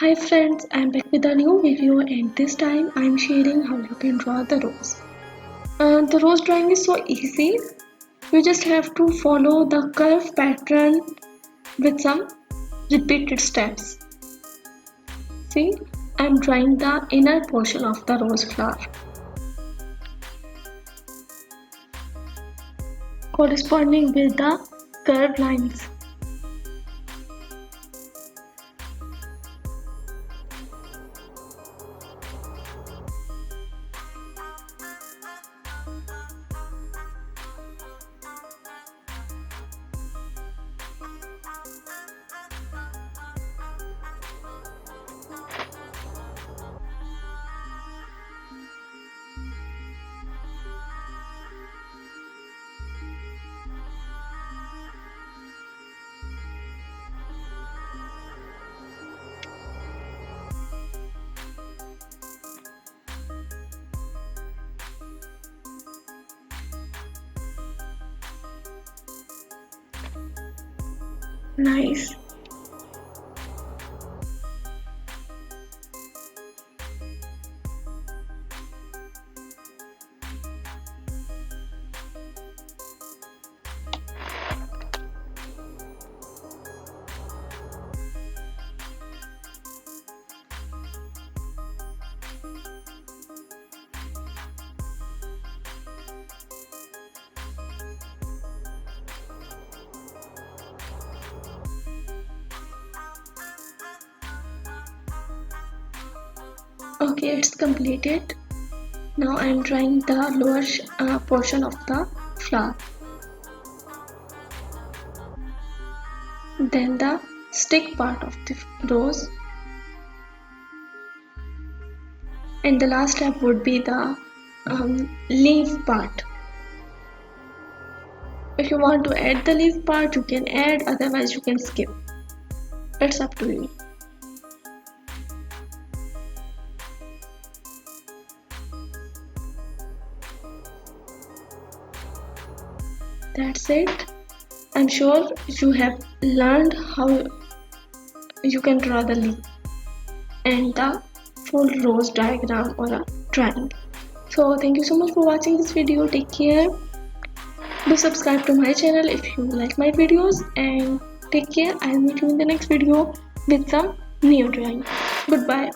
Hi friends, I'm back with a new video and this time I'm sharing how you can draw the rose. The rose drawing is so easy. You just have to follow the curve pattern with some repeated steps. See, I'm drawing the inner portion of the rose flower corresponding with the curved lines. Nice. Okay, it's completed. Now I'm drawing the lower portion of the flower. Then the stick part of the rose. And the last step would be the leaf part. If you want to add the leaf part, you can add, otherwise you can skip. It's up to you. That's it. I'm sure you have learned how you can draw the leaf and the full rose diagram or a drawing. So thank you so much for watching this video. Take care. Do subscribe to my channel if you like my videos, and take care. I'll meet you in the next video with some new drawing. Goodbye.